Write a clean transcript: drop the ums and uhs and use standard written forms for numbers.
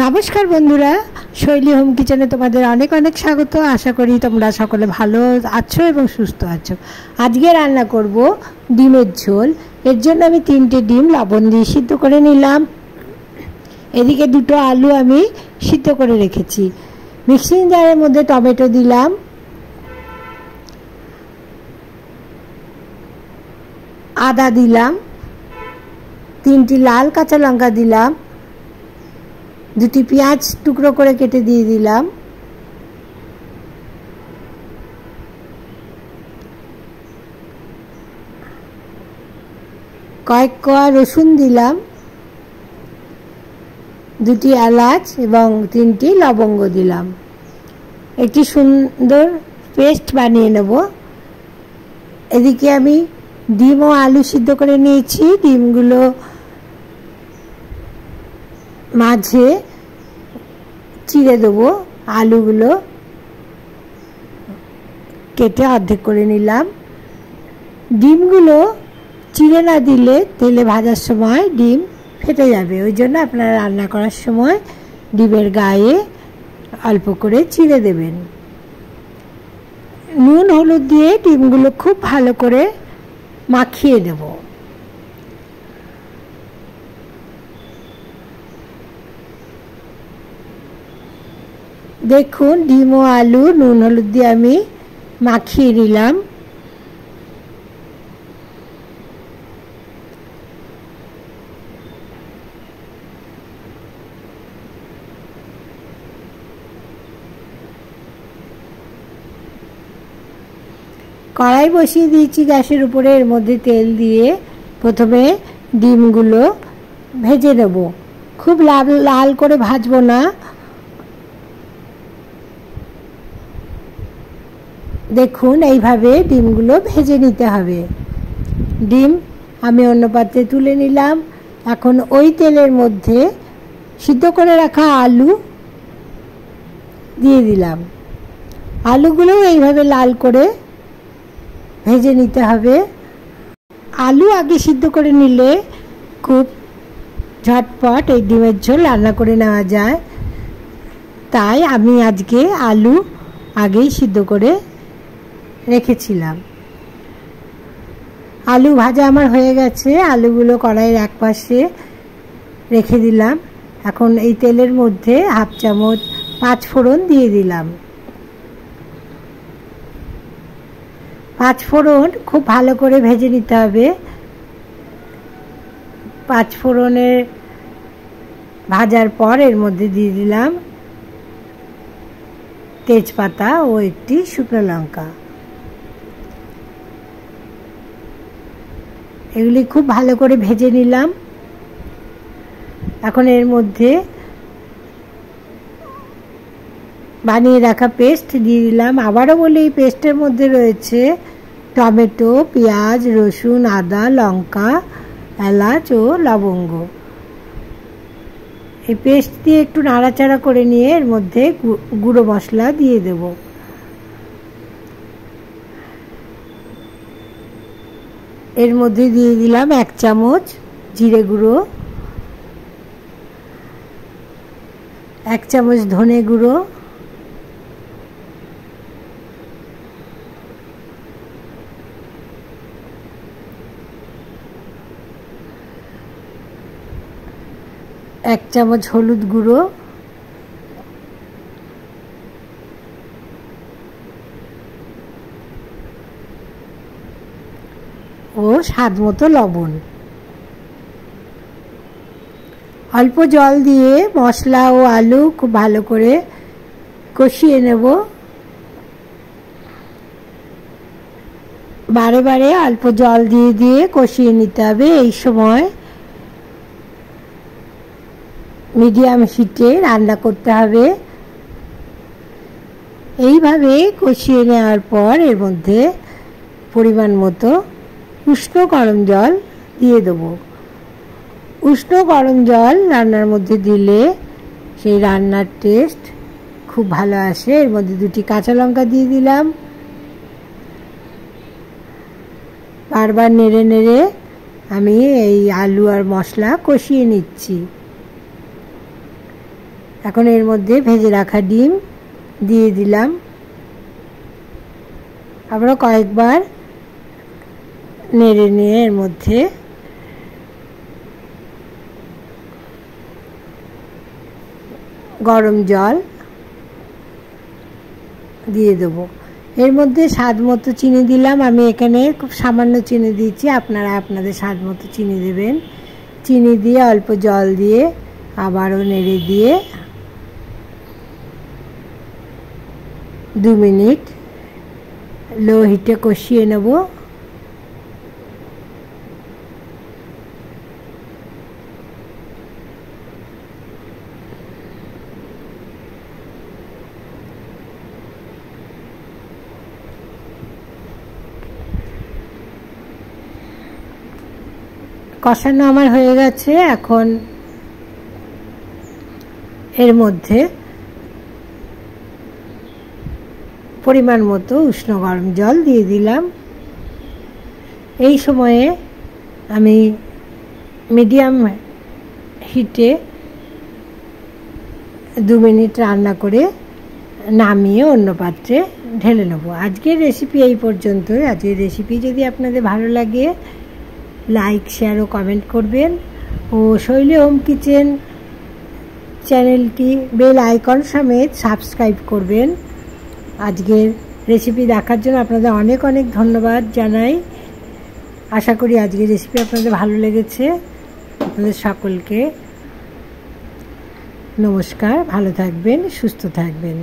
নমস্কার বন্ধুরা, শৈলী হোম কিচেনে তোমাদের অনেক অনেক স্বাগত। আশা করি তোমরা সকলে ভালো আছো এবং সুস্থ আছো। আজকে রান্না করব ডিমের ঝোল। এর জন্য আমি 3টে ডিম লবণ দিয়ে সিদ্ধ করে নিলাম। এদিকে 2টো আলু আমি সিদ্ধ করে রেখেছি। মিক্সিং জারের মধ্যে টমেটো দিলাম, আদা দিলাম, 3টি লাল কাঁচা লঙ্কা দিলাম, 2টি পেঁয়াজ টুকরো করে কেটে দিয়ে দিলাম, কয়েক কোয়া রসুন দিলাম, 2টি এলাচ এবং 3টি লবঙ্গ দিলাম। একটি সুন্দর পেস্ট বানিয়ে নেব। এদিকে আমি ডিম ও আলু সিদ্ধ করে নিয়েছি। ডিমগুলো মাঝে চিড়ে দেবো, আলুগুলো কেটে অর্ধেক করে নিলাম। ডিমগুলো চিড়ে না দিলে তেলে ভাজার সময় ডিম ফেটে যাবে, ওই জন্য আপনারা রান্না করার সময় ডিমের গায়ে অল্প করে চিড়ে দেবেন। নুন হলুদ দিয়ে ডিমগুলো খুব ভালো করে মাখিয়ে দেব। দেখুন, ডিম ও আলু নুন হলুদ দিয়ে আমি মাখিয়ে নিলাম। কড়াই বসিয়ে দিয়েছি গ্যাসের উপরে। এর মধ্যে তেল দিয়ে প্রথমে ডিমগুলো ভেজে নেব। খুব লাল করে ভাজবো না। দেখুন, এইভাবে ডিমগুলো ভেজে নিতে হবে। ডিম আমি অন্য পাত্রে তুলে নিলাম। এখন ওই তেলের মধ্যে সিদ্ধ করে রাখা আলু দিয়ে দিলাম। আলুগুলোও এইভাবে লাল করে ভেজে নিতে হবে। আলু আগে সিদ্ধ করে নিলে খুব ঝটপট এই ডিমের ঝোল রান্না করে নেওয়া যায়। তাই আমি আজকে আলু আগেই সিদ্ধ করে রেখেছিলাম। আলু ভাজা আমার হয়ে গেছে। আলুগুলো কড়াইয়ের এক পাশে রেখে দিলাম। এখন এই তেলের মধ্যে হাফ চামচ 5 ফোড়ন দিয়ে দিলাম। 5 ফোড়ন খুব ভালো করে ভেজে নিতে হবে। 5 ফোড়নের ভাজার পর এর মধ্যে দিয়ে দিলাম তেজপাতা ও একটি শুকনো লঙ্কা। এগুলি খুব ভালো করে ভেজে নিলাম। এখন এর মধ্যে বানিয়ে রাখা পেস্ট দিয়ে দিলাম। আবারও বলি, এই পেস্টের মধ্যে রয়েছে টমেটো, পেঁয়াজ, রসুন, আদা, লঙ্কা, এলাচ ও লবঙ্গ। এই পেস্ট দিয়ে একটু নাড়াচাড়া করে নিয়ে এর মধ্যে গুঁড়ো মশলা দিয়ে দেব। এর মধ্যে দিয়ে দিলাম 1 চামচ জিরে গুঁড়ো, 1 চামচ ধনে গুঁড়ো, 1 চামচ হলুদ গুঁড়ো, ও স্বাদ মতো লবণ। অল্প জল দিয়ে মশলা ও আলু খুব ভালো করে কষিয়ে নেব। বারে বারে অল্প জল দিয়ে দিয়ে কষিয়ে নিতে হবে। এই সময় মিডিয়াম হিটে রান্না করতে হবে। এইভাবে কষিয়ে নেওয়ার পর এর মধ্যে পরিমাণ মতো উষ্ণ গরম জল দিয়ে দেবো। উষ্ণ গরম জল রান্নার মধ্যে দিলে সেই রান্নার টেস্ট খুব ভালো আসে। এর মধ্যে 2টি কাঁচা লঙ্কা দিয়ে দিলাম। বারবার নেড়ে নেড়ে আমি এই আলু আর মশলা কষিয়ে নিচ্ছি। এখন এর মধ্যে ভেজে রাখা ডিম দিয়ে দিলাম। আবারও কয়েকবার নেড়ে নিয়ে এর মধ্যে গরম জল দিয়ে দেবো। এর মধ্যে স্বাদ মতো চিনি দিলাম। আমি এখানে খুব সামান্য চিনি দিয়েছি, আপনারা আপনাদের স্বাদ মতো চিনি দেবেন। চিনি দিয়ে অল্প জল দিয়ে আবারও নেড়ে দিয়ে 2 মিনিট লো হিটে কষিয়ে নেব। কষানো আমার হয়ে গেছে। এখন এর মধ্যে পরিমাণ মতো উষ্ণ গরম জল দিয়ে দিলাম। এই সময়ে আমি মিডিয়াম হিটে 2 মিনিট রান্না করে নামিয়ে অন্য পাত্রে ঢেলে নেব। আজকের রেসিপি এই পর্যন্তই। আজকের রেসিপি যদি আপনাদের ভালো লাগে লাইক, শেয়ার ও কমেন্ট করবেন ও শৈলী হোম কিচেন চ্যানেলটি বেল আইকন সমেত সাবস্ক্রাইব করবেন। আজকের রেসিপি দেখার জন্য আপনাদের অনেক অনেক ধন্যবাদ জানাই। আশা করি আজকের রেসিপি আপনাদের ভালো লেগেছে। আপনাদের সকলকে নমস্কার, ভালো থাকবেন, সুস্থ থাকবেন।